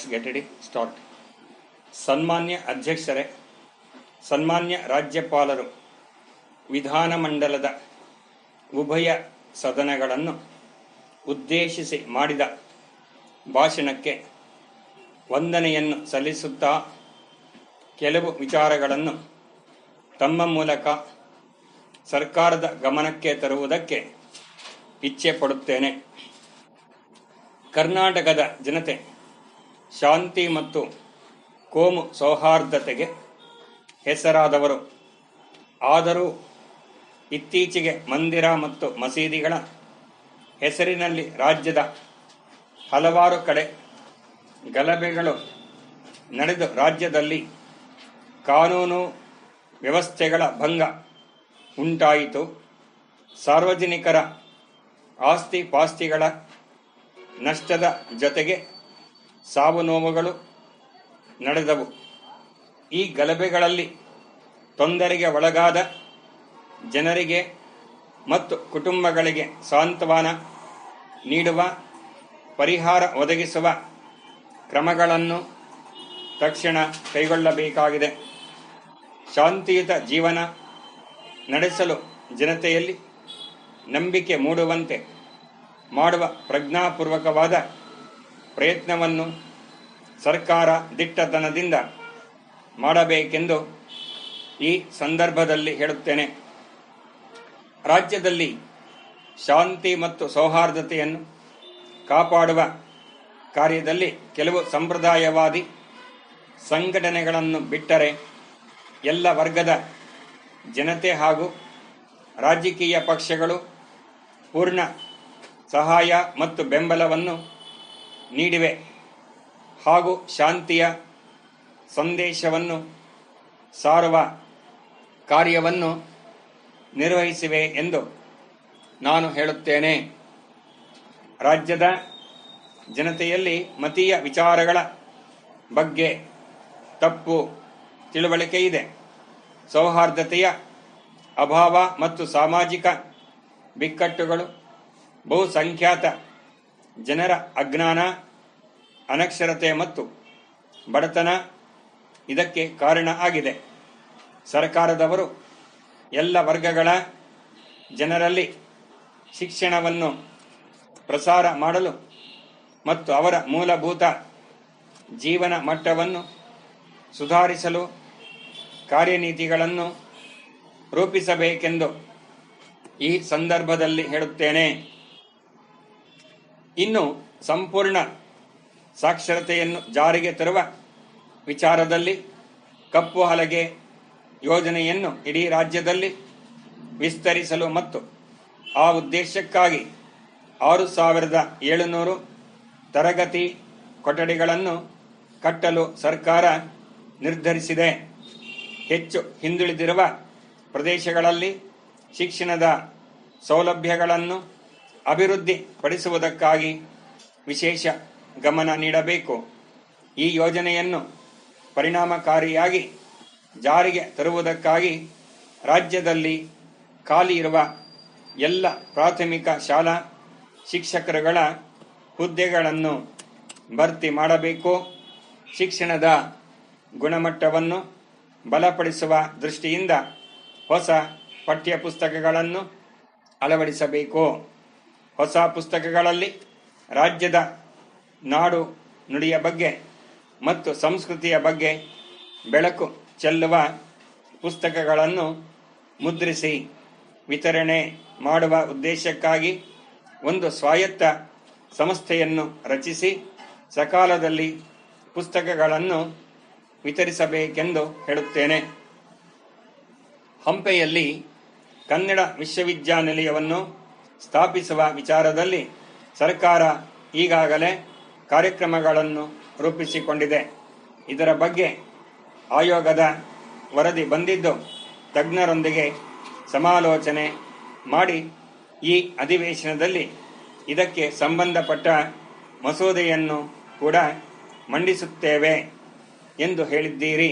Let's get it start. ಸನ್ಮಾನ್ಯ ಅಧ್ಯಕ್ಷರೇ, ಸನ್ಮಾನ್ಯ ರಾಜ್ಯಪಾಲರು ವಿಧಾನಮಂಡಲದ ಉಭಯ ಸದನಗಳನ್ನು ಉದ್ದೇಶಿಸಿ ಮಾಡಿದ ಭಾಷಣಕ್ಕೆ ವಂದನೆಯನ್ನು ಸಲ್ಲಿಸುತ್ತಾ ಕೆಲವು ವಿಚಾರಗಳನ್ನು ತಮ್ಮ ಮೂಲಕ ಸರ್ಕಾರದ ಗಮನಕ್ಕೆ ತರುವುದಕ್ಕೆ ಇಚ್ಛೆ ಪಡುತ್ತೇನೆ. ಕರ್ನಾಟಕದ ಜನತೆ ಶಾಂತಿ ಮತ್ತು ಕೋಮು ಸೌಹಾರ್ದತೆಗೆ ಹೆಸರಾದವರು. ಆದರೂ ಇತ್ತೀಚೆಗೆ ಮಂದಿರ ಮತ್ತು ಮಸೀದಿಗಳ ಹೆಸರಿನಲ್ಲಿ ರಾಜ್ಯದ ಹಲವಾರು ಕಡೆ ಗಲಭೆಗಳು ನಡೆದು ರಾಜ್ಯದಲ್ಲಿ ಕಾನೂನು ವ್ಯವಸ್ಥೆಗಳ ಭಂಗ ಉಂಟಾಯಿತು. ಸಾರ್ವಜನಿಕರ ಆಸ್ತಿ ಪಾಸ್ತಿಗಳ ನಷ್ಟದ ಜೊತೆಗೆ ಸಾವು ನೋವುಗಳು ನಡೆದವು. ಈ ಗಲಭೆಗಳಲ್ಲಿ ತೊಂದರೆಗೆ ಒಳಗಾದ ಜನರಿಗೆ ಮತ್ತು ಕುಟುಂಬಗಳಿಗೆ ಸಾಂತ್ವನ ನೀಡುವ, ಪರಿಹಾರ ಒದಗಿಸುವ ಕ್ರಮಗಳನ್ನು ತಕ್ಷಣ ಕೈಗೊಳ್ಳಬೇಕಾಗಿದೆ. ಶಾಂತಿಯುತ ಜೀವನ ನಡೆಸಲು ಜನತೆಯಲ್ಲಿ ನಂಬಿಕೆ ಮೂಡುವಂತೆ ಮಾಡುವ ಪ್ರಜ್ಞಾಪೂರ್ವಕವಾದ ಪ್ರಯತ್ನವನ್ನು ಸರ್ಕಾರ ದಿಟ್ಟತನದಿಂದ ಮಾಡಬೇಕೆಂದು ಈ ಸಂದರ್ಭದಲ್ಲಿ ಹೇಳುತ್ತೇನೆ. ರಾಜ್ಯದಲ್ಲಿ ಶಾಂತಿ ಮತ್ತು ಸೌಹಾರ್ದತೆಯನ್ನು ಕಾಪಾಡುವ ಕಾರ್ಯದಲ್ಲಿ ಕೆಲವು ಸಂಪ್ರದಾಯವಾದಿ ಸಂಘಟನೆಗಳನ್ನು ಬಿಟ್ಟರೆ ಎಲ್ಲ ವರ್ಗದ ಜನತೆ ಹಾಗೂ ರಾಜಕೀಯ ಪಕ್ಷಗಳು ಪೂರ್ಣ ಸಹಾಯ ಮತ್ತು ಬೆಂಬಲವನ್ನು ನೀಡಿವೆ ಹಾಗೂ ಶಾಂತಿಯ ಸಂದೇಶವನ್ನು ಸಾರುವ ಕಾರ್ಯವನ್ನು ನಿರ್ವಹಿಸಿವೆ ಎಂದು ನಾನು ಹೇಳುತ್ತೇನೆ. ರಾಜ್ಯದ ಜನತೆಯಲ್ಲಿ ಮತೀಯ ವಿಚಾರಗಳ ಬಗ್ಗೆ ತಪ್ಪು ತಿಳುವಳಿಕೆ ಇದೆ. ಸೌಹಾರ್ದತೆಯ ಅಭಾವ ಮತ್ತು ಸಾಮಾಜಿಕ ಬಿಕ್ಕಟ್ಟುಗಳು, ಬಹುಸಂಖ್ಯಾತ ಜನರ ಅಜ್ಞಾನ, ಅನಕ್ಷರತೆ ಮತ್ತು ಬಡತನ ಇದಕ್ಕೆ ಕಾರಣ ಆಗಿದೆ. ಸರ್ಕಾರದವರು ಎಲ್ಲ ವರ್ಗಗಳ ಜನರಲ್ಲಿ ಶಿಕ್ಷಣವನ್ನು ಪ್ರಸಾರ ಮಾಡಲು ಮತ್ತು ಅವರ ಮೂಲಭೂತ ಜೀವನ ಮಟ್ಟವನ್ನು ಸುಧಾರಿಸಲು ಕಾರ್ಯನೀತಿಗಳನ್ನು ರೂಪಿಸಬೇಕೆಂದು ಈ ಸಂದರ್ಭದಲ್ಲಿ ಹೇಳುತ್ತೇನೆ. ಇನ್ನು ಸಂಪೂರ್ಣ ಸಾಕ್ಷರತೆಯನ್ನು ಜಾರಿಗೆ ತರುವ ವಿಚಾರದಲ್ಲಿ ಕಪ್ಪು ಹಲಗೆ ಯೋಜನೆಯನ್ನು ಇಡೀ ರಾಜ್ಯದಲ್ಲಿ ವಿಸ್ತರಿಸಲು ಮತ್ತು ಆ ಉದ್ದೇಶಕ್ಕಾಗಿ 6,700 ತರಗತಿ ಕೊಠಡಿಗಳನ್ನು ಕಟ್ಟಲು ಸರ್ಕಾರ ನಿರ್ಧರಿಸಿದೆ. ಹೆಚ್ಚು ಹಿಂದುಳಿದಿರುವ ಪ್ರದೇಶಗಳಲ್ಲಿ ಶಿಕ್ಷಣದ ಸೌಲಭ್ಯಗಳನ್ನು ಅಭಿವೃದ್ಧಿಪಡಿಸುವುದಕ್ಕಾಗಿ ವಿಶೇಷ ಗಮನ ನೀಡಬೇಕು. ಈ ಯೋಜನೆಯನ್ನು ಪರಿಣಾಮಕಾರಿಯಾಗಿ ಜಾರಿಗೆ ತರುವುದಕ್ಕಾಗಿ ರಾಜ್ಯದಲ್ಲಿ ಖಾಲಿ ಇರುವ ಎಲ್ಲ ಪ್ರಾಥಮಿಕ ಶಾಲಾ ಶಿಕ್ಷಕರುಗಳ ಹುದ್ದೆಗಳನ್ನು ಭರ್ತಿ ಮಾಡಬೇಕು. ಶಿಕ್ಷಣದ ಗುಣಮಟ್ಟವನ್ನು ಬಲಪಡಿಸುವ ದೃಷ್ಟಿಯಿಂದ ಹೊಸ ಪಠ್ಯಪುಸ್ತಕಗಳನ್ನು ಅಳವಡಿಸಬೇಕು. ಹೊಸ ಪುಸ್ತಕಗಳಲ್ಲಿ ರಾಜ್ಯದ ನಾಡು ನುಡಿಯ ಬಗ್ಗೆ ಮತ್ತು ಸಂಸ್ಕೃತಿಯ ಬಗ್ಗೆ ಬೆಳಕು ಚೆಲ್ಲುವ ಪುಸ್ತಕಗಳನ್ನು ಮುದ್ರಿಸಿ ವಿತರಣೆ ಮಾಡುವ ಉದ್ದೇಶಕ್ಕಾಗಿ ಒಂದು ಸ್ವಾಯತ್ತ ಸಂಸ್ಥೆಯನ್ನು ರಚಿಸಿ ಸಕಾಲದಲ್ಲಿ ಪುಸ್ತಕಗಳನ್ನು ವಿತರಿಸಬೇಕೆಂದು ಹೇಳುತ್ತೇನೆ. ಹಂಪೆಯಲ್ಲಿ ಕನ್ನಡ ವಿಶ್ವವಿದ್ಯಾನಿಲಯವನ್ನು ಸ್ಥಾಪಿಸುವ ವಿಚಾರದಲ್ಲಿ ಸರ್ಕಾರ ಈಗಾಗಲೇ ಕಾರ್ಯಕ್ರಮಗಳನ್ನು ರೂಪಿಸಿಕೊಂಡಿದೆ. ಇದರ ಬಗ್ಗೆ ಆಯೋಗದ ವರದಿ ಬಂದಿದ್ದು ತಜ್ಞರೊಂದಿಗೆ ಸಮಾಲೋಚನೆ ಮಾಡಿ ಈ ಅಧಿವೇಶನದಲ್ಲಿ ಇದಕ್ಕೆ ಸಂಬಂಧಪಟ್ಟ ಮಸೂದೆಯನ್ನು ಕೂಡ ಮಂಡಿಸುತ್ತೇವೆ ಎಂದು ಹೇಳಿದ್ದೀರಿ.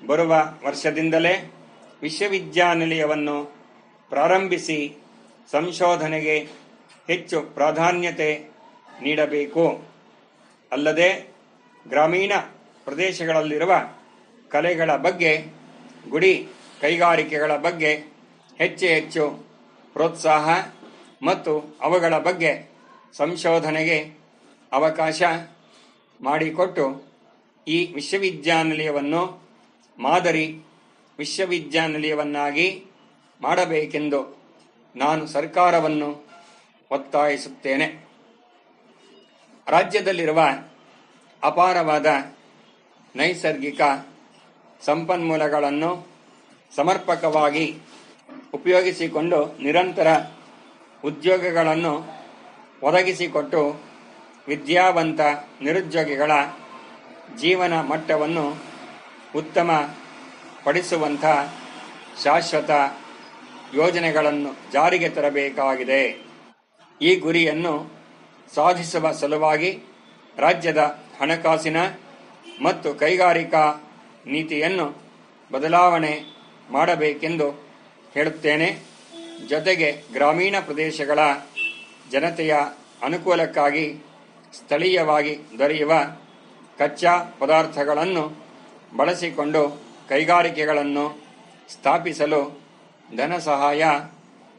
ಬರುವ ವರ್ಷದಿಂದಲೇ ವಿಶ್ವವಿದ್ಯಾನಿಲಯವನ್ನು ಪ್ರಾರಂಭಿಸಿ ಸಂಶೋಧನೆಗೆ ಹೆಚ್ಚು ಪ್ರಾಧಾನ್ಯತೆ ನೀಡಬೇಕು. ಅಲ್ಲದೆ ಗ್ರಾಮೀಣ ಪ್ರದೇಶಗಳಲ್ಲಿರುವ ಕಲೆಗಳ ಬಗ್ಗೆ, ಗುಡಿ ಕೈಗಾರಿಕೆಗಳ ಬಗ್ಗೆ ಹೆಚ್ಚು ಪ್ರೋತ್ಸಾಹ ಮತ್ತು ಅವುಗಳ ಬಗ್ಗೆ ಸಂಶೋಧನೆಗೆ ಅವಕಾಶ ಮಾಡಿಕೊಟ್ಟು ಈ ವಿಶ್ವವಿದ್ಯಾನಿಲಯವನ್ನು ಮಾದರಿ ವಿಶ್ವವಿದ್ಯಾನಿಲಯವನ್ನಾಗಿ ಮಾಡಬೇಕೆಂದು ನಾನು ಸರ್ಕಾರವನ್ನು ಒತ್ತಾಯಿಸುತ್ತೇನೆ. ರಾಜ್ಯದಲ್ಲಿರುವ ಅಪಾರವಾದ ನೈಸರ್ಗಿಕ ಸಂಪನ್ಮೂಲಗಳನ್ನು ಸಮರ್ಪಕವಾಗಿ ಉಪಯೋಗಿಸಿಕೊಂಡು ನಿರಂತರ ಉದ್ಯೋಗಗಳನ್ನು ಒದಗಿಸಿಕೊಟ್ಟು ವಿದ್ಯಾವಂತ ನಿರುದ್ಯೋಗಿಗಳ ಜೀವನ ಮಟ್ಟವನ್ನು ಉತ್ತಮ ಪಡಿಸುವಂಥ ಶಾಶ್ವತ ಯೋಜನೆಗಳನ್ನು ಜಾರಿಗೆ ತರಬೇಕಾಗಿದೆ. ಈ ಗುರಿಯನ್ನು ಸಾಧಿಸುವ ಸಲುವಾಗಿ ರಾಜ್ಯದ ಹಣಕಾಸಿನ ಮತ್ತು ಕೈಗಾರಿಕಾ ನೀತಿಯನ್ನು ಬದಲಾವಣೆ ಮಾಡಬೇಕೆಂದು ಹೇಳುತ್ತೇನೆ. ಜೊತೆಗೆ ಗ್ರಾಮೀಣ ಪ್ರದೇಶಗಳ ಜನತೆಯ ಅನುಕೂಲಕ್ಕಾಗಿ ಸ್ಥಳೀಯವಾಗಿ ದೊರೆಯುವ ಕಚ್ಚಾ ಪದಾರ್ಥಗಳನ್ನು ಬಳಸಿಕೊಂಡು ಕೈಗಾರಿಕೆಗಳನ್ನು ಸ್ಥಾಪಿಸಲು ಧನ ಸಹಾಯ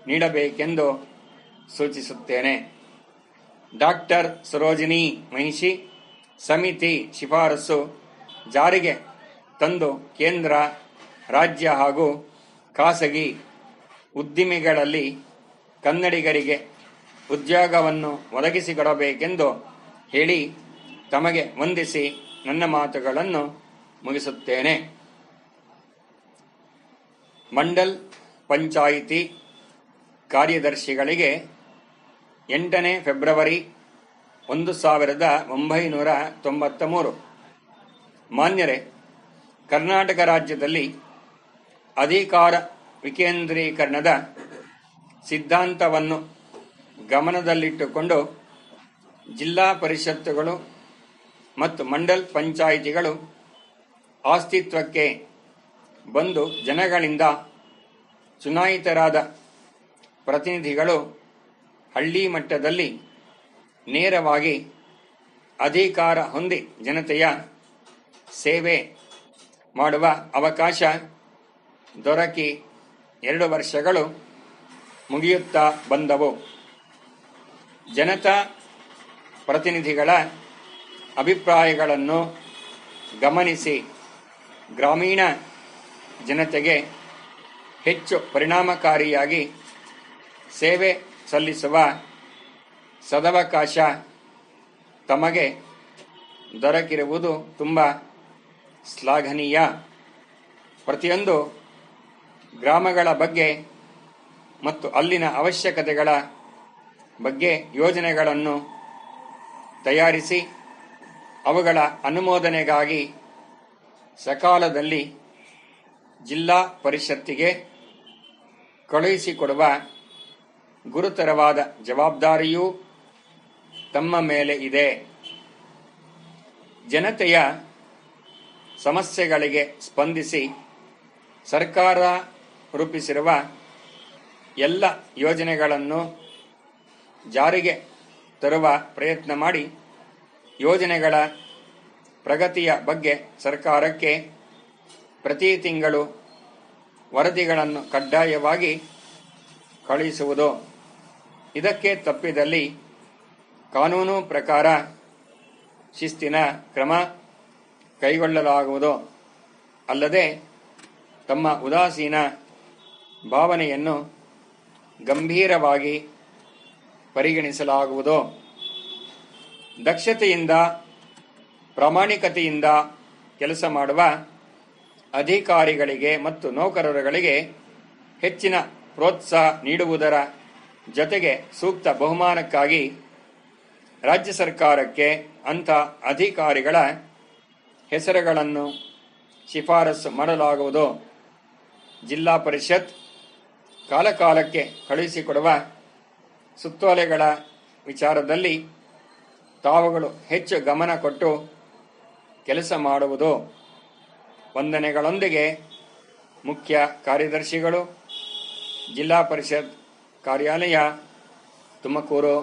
ನೀಡಬೇಕೆಂದು ಸೂಚಿಸುತ್ತೇನೆ. ಡಾಕ್ಟರ್ ಸರೋಜಿನಿ ಮಹಿಷಿ ಸಮಿತಿ ಶಿಫಾರಸು ಜಾರಿಗೆ ತಂದು ಕೇಂದ್ರ, ರಾಜ್ಯ ಹಾಗೂ ಖಾಸಗಿ ಉದ್ದಿಮೆಗಳಲ್ಲಿ ಕನ್ನಡಿಗರಿಗೆ ಉದ್ಯೋಗವನ್ನು ಒದಗಿಸಿಕೊಡಬೇಕೆಂದು ಹೇಳಿ ತಮಗೆ ವಂದಿಸಿ ನನ್ನ ಮಾತುಗಳನ್ನು ಮುಗಿಸುತ್ತೇನೆ. ಮಂಡಲ್ ಪಂಚಾಯಿತಿ ಕಾರ್ಯದರ್ಶಿಗಳಿಗೆ 8ನೇ ಫೆಬ್ರವರಿ 1993. ಮಾನ್ಯರೇ, ಕರ್ನಾಟಕ ರಾಜ್ಯದಲ್ಲಿ ಅಧಿಕಾರ ವಿಕೇಂದ್ರೀಕರಣದ ಸಿದ್ಧಾಂತವನ್ನು ಗಮನದಲ್ಲಿಟ್ಟುಕೊಂಡು ಜಿಲ್ಲಾ ಪರಿಷತ್ತುಗಳು ಮತ್ತು ಮಂಡಲ್ ಪಂಚಾಯಿತಿಗಳು ಅಸ್ತಿತ್ವಕ್ಕೆ ಬಂದು ಜನಗಳಿಂದ ಚುನಾಯಿತರಾದ ಪ್ರತಿನಿಧಿಗಳು ಹಳ್ಳಿ ಮಟ್ಟದಲ್ಲಿ ನೇರವಾಗಿ ಅಧಿಕಾರ ಹೊಂದಿ ಜನತೆಯ ಸೇವೆ ಮಾಡುವ ಅವಕಾಶ ದೊರಕಿ 2 ವರ್ಷಗಳು ಮುಗಿಯುತ್ತಾ ಬಂದವು. ಜನತಾ ಪ್ರತಿನಿಧಿಗಳ ಅಭಿಪ್ರಾಯಗಳನ್ನು ಗಮನಿಸಿ ಗ್ರಾಮೀಣ ಜನತೆಗೆ ಹೆಚ್ಚು ಪರಿಣಾಮಕಾರಿಯಾಗಿ ಸೇವೆ ಸಲ್ಲಿಸುವ ಸದವಕಾಶ ತಮಗೆ ದೊರಕಿರುವುದು ತುಂಬ ಶ್ಲಾಘನೀಯ. ಪ್ರತಿಯೊಂದು ಗ್ರಾಮಗಳ ಬಗ್ಗೆ ಮತ್ತು ಅಲ್ಲಿನ ಅವಶ್ಯಕತೆಗಳ ಬಗ್ಗೆ ಯೋಜನೆಗಳನ್ನು ತಯಾರಿಸಿ ಅವುಗಳ ಅನುಮೋದನೆಗಾಗಿ ಸಕಾಲದಲ್ಲಿ ಜಿಲ್ಲಾ ಪರಿಷತ್ತಿಗೆ ಕಳುಹಿಸಿಕೊಡುವ ಗುರುತರವಾದ ಜವಾಬ್ದಾರಿಯೂ ತಮ್ಮ ಮೇಲೆ ಇದೆ. ಜನತೆಯ ಸಮಸ್ಯೆಗಳಿಗೆ ಸ್ಪಂದಿಸಿ ಸರ್ಕಾರ ರೂಪಿಸಿರುವ ಎಲ್ಲ ಯೋಜನೆಗಳನ್ನು ಜಾರಿಗೆ ತರುವ ಪ್ರಯತ್ನ ಮಾಡಿ ಯೋಜನೆಗಳ ಪ್ರಗತಿಯ ಬಗ್ಗೆ ಸರ್ಕಾರಕ್ಕೆ ಪ್ರತಿ ತಿಂಗಳು ವರದಿಗಳನ್ನು ಕಡ್ಡಾಯವಾಗಿ ಕಳುಹಿಸುವುದು. ಇದಕ್ಕೆ ತಪ್ಪಿದಲ್ಲಿ ಕಾನೂನು ಪ್ರಕಾರ ಶಿಸ್ತಿನ ಕ್ರಮ ಕೈಗೊಳ್ಳಲಾಗುವುದು. ಅಲ್ಲದೆ ತಮ್ಮ ಉದಾಸೀನ ಭಾವನೆಯನ್ನು ಗಂಭೀರವಾಗಿ ಪರಿಗಣಿಸಲಾಗುವುದು. ದಕ್ಷತೆಯಿಂದ ಪ್ರಾಮಾಣಿಕತೆಯಿಂದ ಕೆಲಸ ಮಾಡುವ ಅಧಿಕಾರಿಗಳಿಗೆ ಮತ್ತು ನೌಕರರುಗಳಿಗೆ ಹೆಚ್ಚಿನ ಪ್ರೋತ್ಸಾಹ ನೀಡುವುದರ ಜೊತೆಗೆ ಸೂಕ್ತ ಬಹುಮಾನಕ್ಕಾಗಿ ರಾಜ್ಯ ಸರ್ಕಾರಕ್ಕೆ ಅಂಥ ಅಧಿಕಾರಿಗಳ ಹೆಸರುಗಳನ್ನು ಶಿಫಾರಸು ಮಾಡಲಾಗುವುದು. ಜಿಲ್ಲಾ ಪರಿಷತ್ ಕಾಲಕಾಲಕ್ಕೆ ಕಳುಹಿಸಿಕೊಡುವ ಸುತ್ತೋಲೆಗಳ ವಿಚಾರದಲ್ಲಿ ತಾವುಗಳು ಹೆಚ್ಚು ಗಮನ ಕೊಟ್ಟು ಕೆಲಸ ಮಾಡುವುದು. ವಂದನೆಗಳೊಂದಿಗೆ ಮುಖ್ಯ ಕಾರ್ಯದರ್ಶಿಗಳು, ಜಿಲ್ಲಾ ಪರಿಷತ್ ಕಾರ್ಯಾಲಯ, ತುಮಕೂರು.